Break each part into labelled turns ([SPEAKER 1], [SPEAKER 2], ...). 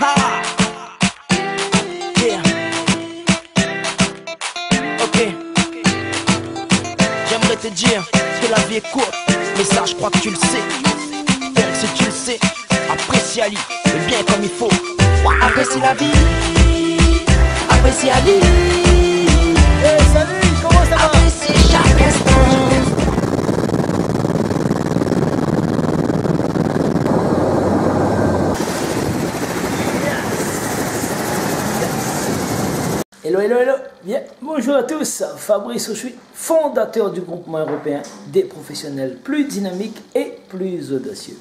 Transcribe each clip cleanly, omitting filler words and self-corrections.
[SPEAKER 1] Ah, yeah. Ok. J'aimerais te dire que la vie est courte, mais ça je crois que tu le sais. Donc si tu le sais, apprécie Ali, et bien comme il faut. Apprécie la vie, apprécie Ali.
[SPEAKER 2] Hey, salut, comment ça va?
[SPEAKER 1] Apprécie chaque instant.
[SPEAKER 2] Hello, hello, hello. Bien, bonjour à tous. Fabrice Auchuy, fondateur du groupement européen des professionnels plus dynamiques et plus audacieux.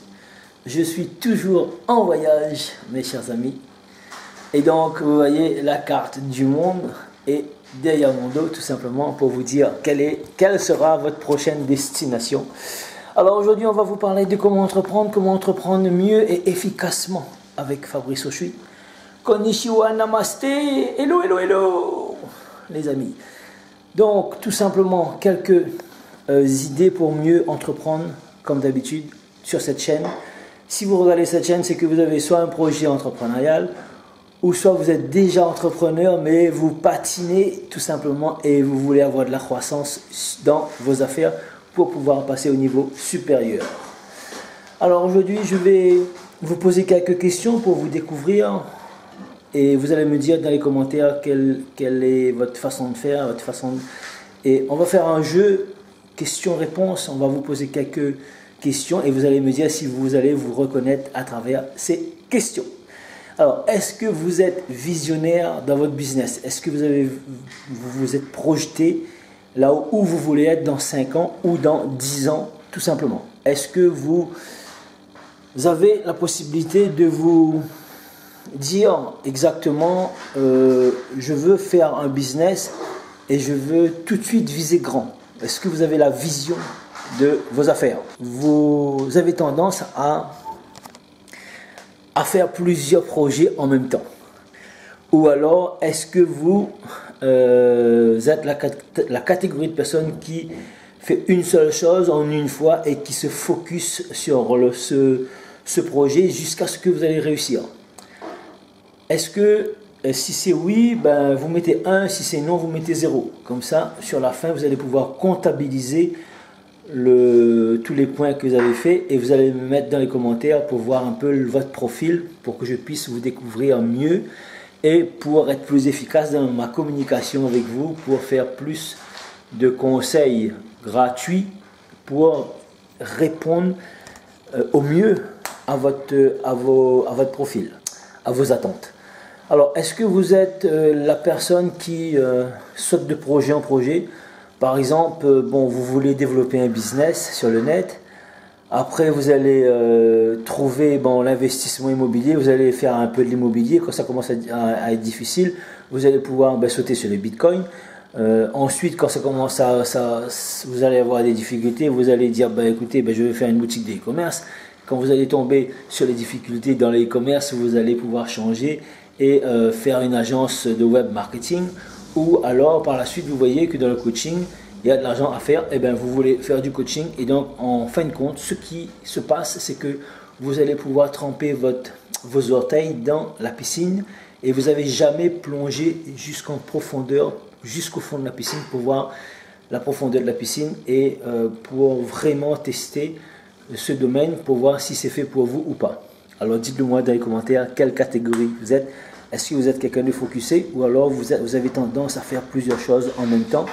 [SPEAKER 2] Je suis toujours en voyage, mes chers amis. Et donc, vous voyez la carte du monde et derrière mon dos, tout simplement, pour vous dire quelle sera votre prochaine destination. Alors aujourd'hui, on va vous parler de comment entreprendre mieux et efficacement avec Fabrice Auchuy. Konnichiwa, namaste, hello, hello, hello, les amis. Donc, tout simplement, quelques idées pour mieux entreprendre, comme d'habitude, sur cette chaîne. Si vous regardez cette chaîne, c'est que vous avez soit un projet entrepreneurial, ou soit vous êtes déjà entrepreneur, mais vous patinez tout simplement et vous voulez avoir de la croissance dans vos affaires pour pouvoir passer au niveau supérieur. Alors aujourd'hui, je vais vous poser quelques questions pour vous découvrir. Et vous allez me dire dans les commentaires quelle est votre façon de faire, Et on va faire un jeu questions-réponses. On va vous poser quelques questions et vous allez me dire si vous allez vous reconnaître à travers ces questions. Alors, est-ce que vous êtes visionnaire dans votre business? Est-ce que vous vous êtes projeté là où vous voulez être dans 5 ans ou dans 10 ans, tout simplement? Est-ce que vous avez la possibilité de vous dire exactement je veux faire un business et je veux tout de suite viser grand? Est-ce que vous avez la vision de vos affaires? Vous avez tendance à faire plusieurs projets en même temps? Ou alors est-ce que vous êtes la catégorie de personnes qui fait une seule chose en une fois et qui se focus sur ce projet jusqu'à ce que vous allez réussir? Est-ce que si c'est oui, ben, vous mettez 1, si c'est non, vous mettez 0. Comme ça, sur la fin, vous allez pouvoir comptabiliser tous les points que vous avez fait et vous allez me mettre dans les commentaires pour voir un peu votre profil pour que je puisse vous découvrir mieux et pour être plus efficace dans ma communication avec vous, pour faire plus de conseils gratuits pour répondre au mieux à votre profil, à vos attentes. Alors, est-ce que vous êtes la personne qui saute de projet en projet? Par exemple, bon, vous voulez développer un business sur le net. Après, vous allez trouver l'investissement immobilier. Vous allez faire un peu de l'immobilier. Quand ça commence à être difficile, vous allez pouvoir sauter sur les bitcoins. Ensuite, quand ça commence vous allez avoir des difficultés. Vous allez dire, écoutez, je vais faire une boutique d'e-commerce. Quand vous allez tomber sur les difficultés dans l'e-commerce, vous allez pouvoir changer et faire une agence de web marketing, ou alors par la suite vous voyez que dans le coaching il y a de l'argent à faire, et bien vous voulez faire du coaching, et donc en fin de compte ce qui se passe c'est que vous allez pouvoir tremper vos orteils dans la piscine et vous n'avez jamais plongé jusqu'en profondeur, jusqu'au fond de la piscine pour voir la profondeur de la piscine et pour vraiment tester ce domaine pour voir si c'est fait pour vous ou pas. Alors dites-le moi dans les commentaires quelle catégorie vous êtes. Est-ce que vous êtes quelqu'un de focusé ou alors vous avez tendance à faire plusieurs choses en même temps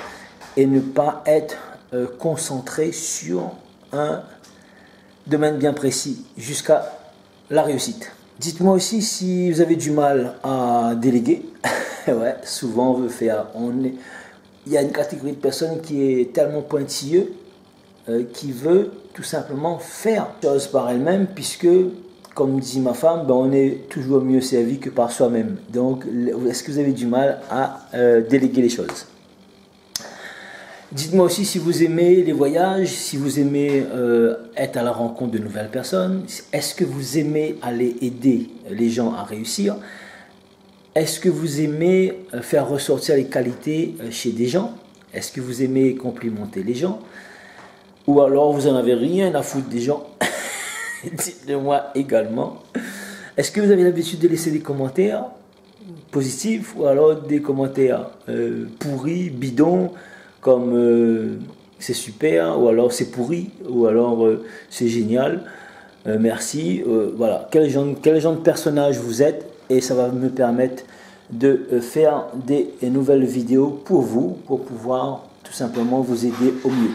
[SPEAKER 2] et ne pas être concentré sur un domaine bien précis jusqu'à la réussite? Dites-moi aussi si vous avez du mal à déléguer. Ouais, souvent on veut faire. Il y a une catégorie de personnes qui est tellement pointilleuse qui veut tout simplement faire des choses par elle-même, puisque comme dit ma femme, on est toujours mieux servi que par soi-même. Donc, est-ce que vous avez du mal à déléguer les choses? Dites-moi aussi si vous aimez les voyages, si vous aimez être à la rencontre de nouvelles personnes. Est-ce que vous aimez aller aider les gens à réussir? Est-ce que vous aimez faire ressortir les qualités chez des gens? Est-ce que vous aimez complimenter les gens? Ou alors vous n'en avez rien à foutre des gens? Dites-le moi également. Est-ce que vous avez l'habitude de laisser des commentaires positifs ou alors des commentaires pourris, bidons, comme c'est super, ou alors c'est pourri, ou alors c'est génial, merci. Voilà, quel genre de personnage vous êtes, et ça va me permettre de faire des nouvelles vidéos pour vous, pour pouvoir tout simplement vous aider au mieux.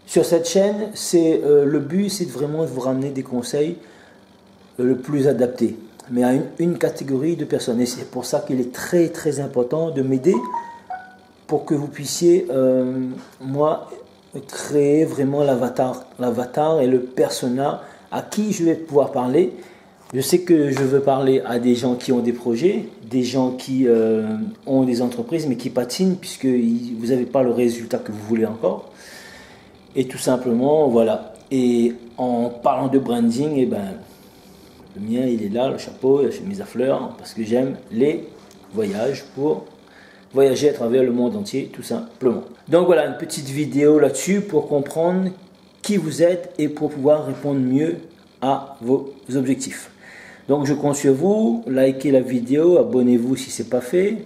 [SPEAKER 2] Sur cette chaîne, le but, c'est vraiment de vous ramener des conseils le plus adaptés, mais à une catégorie de personnes. Et c'est pour ça qu'il est très très important de m'aider pour que vous puissiez, moi, créer vraiment l'avatar et le persona à qui je vais pouvoir parler. Je sais que je veux parler à des gens qui ont des projets, des gens qui ont des entreprises mais qui patinent puisque vous n'avez pas le résultat que vous voulez encore. Et tout simplement, voilà. Et en parlant de branding, eh ben, le mien il est là, le chapeau, la chemise à fleurs, parce que j'aime les voyages pour voyager à travers le monde entier, tout simplement. Donc voilà, une petite vidéo là-dessus pour comprendre qui vous êtes et pour pouvoir répondre mieux à vos objectifs. Donc je compte sur vous, likez la vidéo, abonnez-vous si ce n'est pas fait,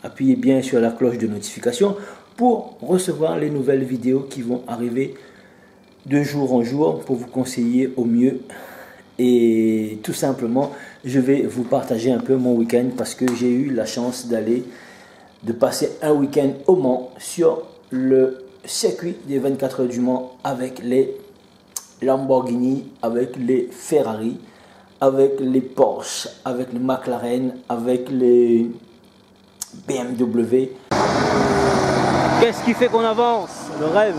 [SPEAKER 2] appuyez bien sur la cloche de notification pour recevoir les nouvelles vidéos qui vont arriver de jour en jour pour vous conseiller au mieux. Et tout simplement, je vais vous partager un peu mon week-end parce que j'ai eu la chance de passer un week-end au Mans sur le circuit des 24 heures du Mans avec les Lamborghini, avec les Ferrari, avec les Porsche, avec les McLaren, avec les BMW. Qu'est-ce qui fait qu'on avance? Le rêve.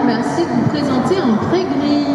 [SPEAKER 3] Merci de vous présenter en pré-grille.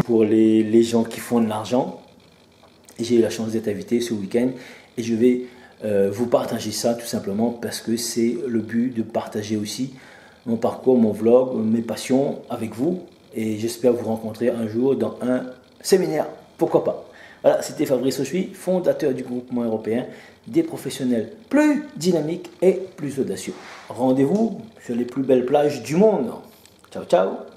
[SPEAKER 2] Pour les gens qui font de l'argent, j'ai eu la chance d'être invité ce week-end et je vais vous partager ça tout simplement parce que c'est le but de partager aussi mon parcours, mon vlog, mes passions avec vous et j'espère vous rencontrer un jour dans un séminaire, pourquoi pas. Voilà, c'était Fabrice Auchuy, fondateur du groupement européen des professionnels plus dynamiques et plus audacieux. Rendez-vous sur les plus belles plages du monde. Ciao, ciao!